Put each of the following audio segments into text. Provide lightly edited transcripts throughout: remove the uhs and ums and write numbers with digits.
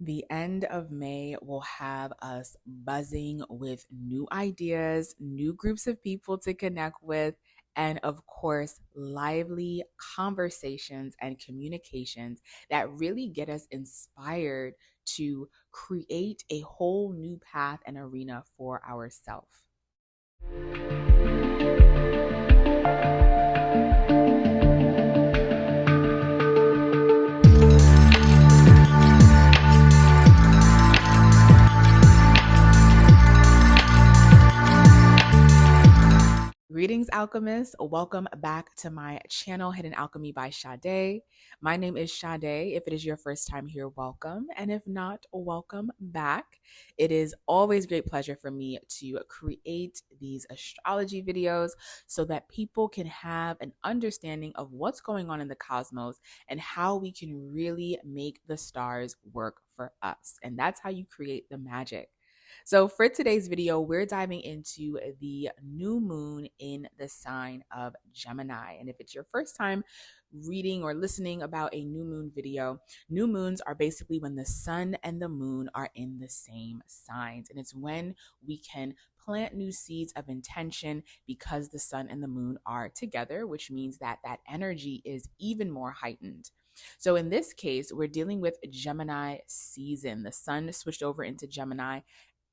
The end of May will have us buzzing with new ideas, new groups of people to connect with, and of course, lively conversations and communications that really get us inspired to create a whole new path and arena for ourselves. Greetings, alchemists. Welcome back to my channel, Hidden Alchemy by Sade. My name is Sade. If it is your first time here, welcome. And if not, welcome back. It is always great pleasure for me to create these astrology videos so that people can have an understanding of what's going on in the cosmos and how we can really make the stars work for us. And that's how you create the magic. So for today's video, we're diving into the new moon in the sign of Gemini. And if it's your first time reading or listening about a new moon video, new moons are basically when the sun and the moon are in the same signs. And it's when we can plant new seeds of intention because the sun and the moon are together, which means that that energy is even more heightened. So in this case, we're dealing with Gemini season. The sun switched over into Gemini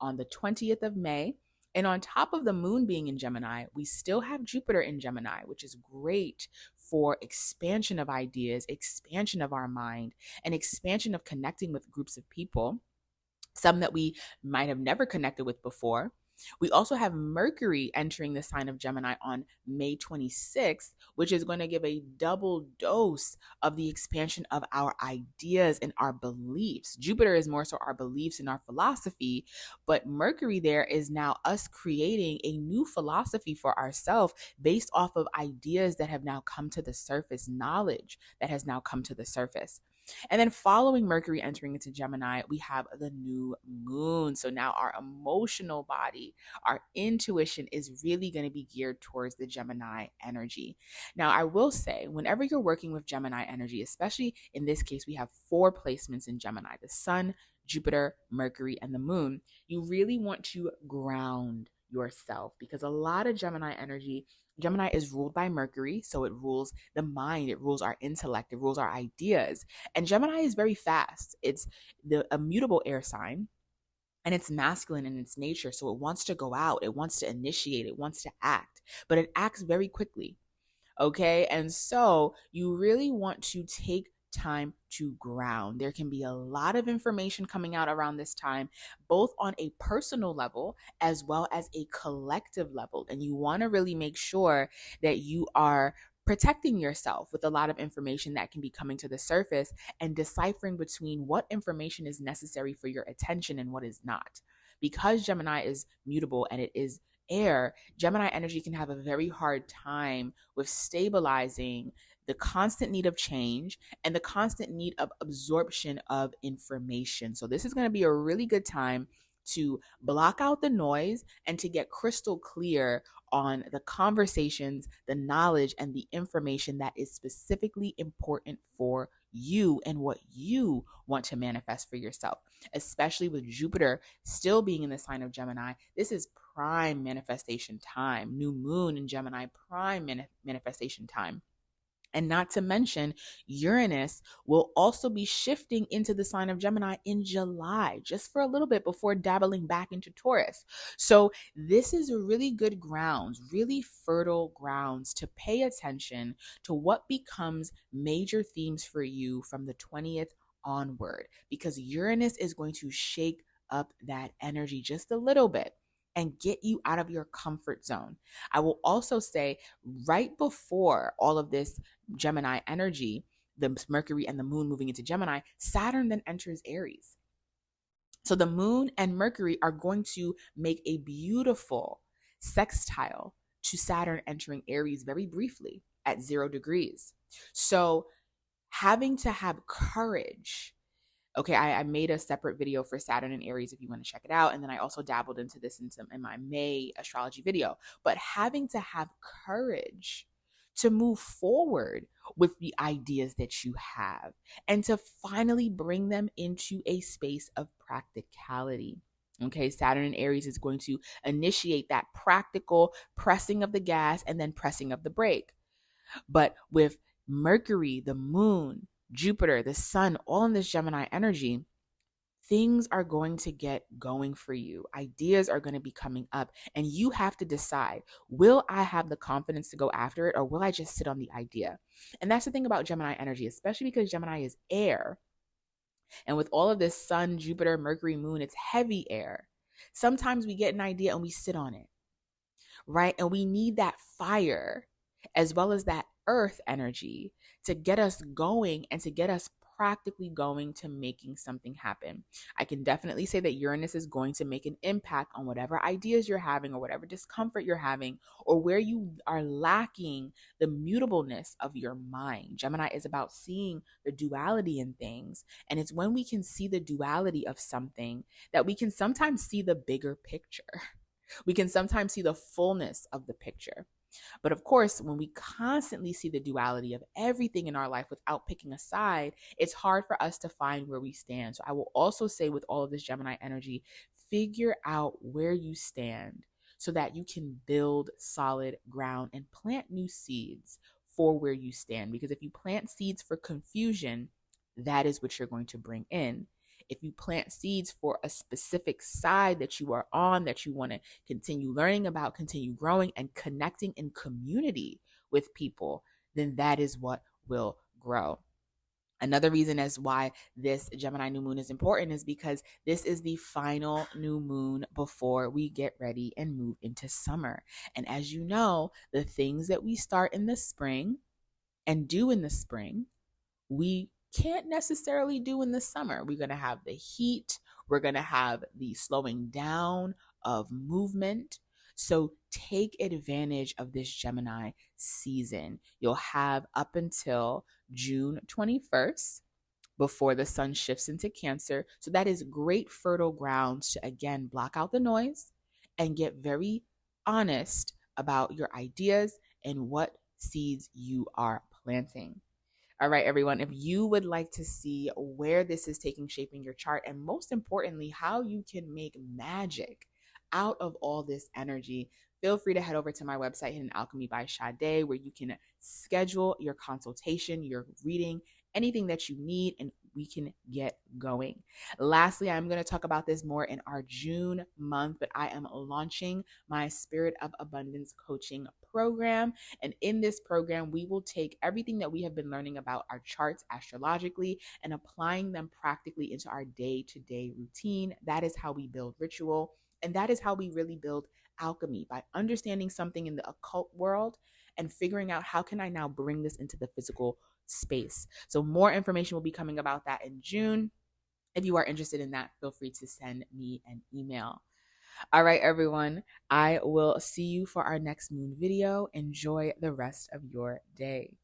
on the 20th of May. And on top of the moon being in Gemini, we still have Jupiter in Gemini, which is great for expansion of ideas, expansion of our mind, and expansion of connecting with groups of people, some that we might have never connected with before. We also have Mercury entering the sign of Gemini on May 26th, which is going to give a double dose of the expansion of our ideas and our beliefs. Jupiter is more so our beliefs and our philosophy, but Mercury there is now us creating a new philosophy for ourselves based off of ideas that have now come to the surface, knowledge that has now come to the surface. And then following Mercury entering into Gemini, we have the new moon. So now our emotional body, our intuition is really going to be geared towards the Gemini energy. Now, I will say, whenever you're working with Gemini energy, especially in this case, we have four placements in Gemini: the sun, Jupiter, Mercury, and the moon. You really want to ground yourself because a lot of Gemini is ruled by Mercury, so it rules the mind, it rules our intellect, it rules our ideas. And Gemini is very fast. It's the immutable air sign, and it's masculine in its nature. So it wants to go out, it wants to initiate, it wants to act, but it acts very quickly. Okay. And so you really want to take time to ground. There can be a lot of information coming out around this time, both on a personal level as well as a collective level. And you want to really make sure that you are protecting yourself with a lot of information that can be coming to the surface and deciphering between what information is necessary for your attention and what is not. Because Gemini is mutable and it is air, Gemini energy can have a very hard time with stabilizing the constant need of change and the constant need of absorption of information. So, this is going to be a really good time to block out the noise and to get crystal clear on the conversations, the knowledge, and the information that is specifically important for you and what you want to manifest for yourself, especially with Jupiter still being in the sign of Gemini. This is prime manifestation time. New moon in Gemini, prime manifestation time. And not to mention, Uranus will also be shifting into the sign of Gemini in July, just for a little bit before dabbling back into Taurus. So, this is really good grounds, really fertile grounds to pay attention to what becomes major themes for you from the 20th onward, because Uranus is going to shake up that energy just a little bit and get you out of your comfort zone. I will also say, right before all of this Gemini energy, the Mercury and the moon moving into Gemini, Saturn then enters Aries. So the moon and Mercury are going to make a beautiful sextile to Saturn entering Aries very briefly at 0 degrees. So having to have courage. Okay, I made a separate video for Saturn and Aries if you want to check it out. And then I also dabbled into this in my May astrology video. But having to have courage to move forward with the ideas that you have and to finally bring them into a space of practicality. Okay, Saturn in Aries is going to initiate that practical pressing of the gas and then pressing of the brake. But with Mercury, the moon, Jupiter, the sun, all in this Gemini energy, things are going to get going for you. Ideas are going to be coming up, and you have to decide, will I have the confidence to go after it, or will I just sit on the idea? And that's the thing about Gemini energy, especially because Gemini is air. And with all of this sun, Jupiter, Mercury, moon, it's heavy air. Sometimes we get an idea and we sit on it, right? And we need that fire as well as that earth energy to get us going and to get us practically going to making something happen. I can definitely say that Uranus is going to make an impact on whatever ideas you're having or whatever discomfort you're having or where you are lacking the mutableness of your mind. Gemini is about seeing the duality in things. And it's when we can see the duality of something that we can sometimes see the bigger picture. We can sometimes see the fullness of the picture. But of course, when we constantly see the duality of everything in our life without picking a side, it's hard for us to find where we stand. So I will also say with all of this Gemini energy, figure out where you stand so that you can build solid ground and plant new seeds for where you stand. Because if you plant seeds for confusion, that is what you're going to bring in. If you plant seeds for a specific side that you are on, that you want to continue learning about, continue growing and connecting in community with people, then that is what will grow. Another reason as why this Gemini new moon is important is because this is the final new moon before we get ready and move into summer. And as you know, the things that we start in the spring and do in the spring, we can't necessarily do in the summer. We're going to have the heat. We're going to have the slowing down of movement. So take advantage of this Gemini season. You'll have up until June 21st before the sun shifts into Cancer. So that is great fertile ground to, again, block out the noise and get very honest about your ideas and what seeds you are planting. All right, everyone, if you would like to see where this is taking shape in your chart, and most importantly, how you can make magic out of all this energy, feel free to head over to my website, Hidden Alchemy by Sade, where you can schedule your consultation, your reading, anything that you need, and we can get going. Lastly, I'm going to talk about this more in our June month, but I am launching my Spirit of Abundance coaching program. And in this program, we will take everything that we have been learning about our charts astrologically and applying them practically into our day-to-day routine. That is how we build ritual. And that is how we really build alchemy, by understanding something in the occult world and figuring out how can I now bring this into the physical space. So more information will be coming about that in June. If you are interested in that, feel free to send me an email. All right, everyone, I will see you for our next moon video. Enjoy the rest of your day.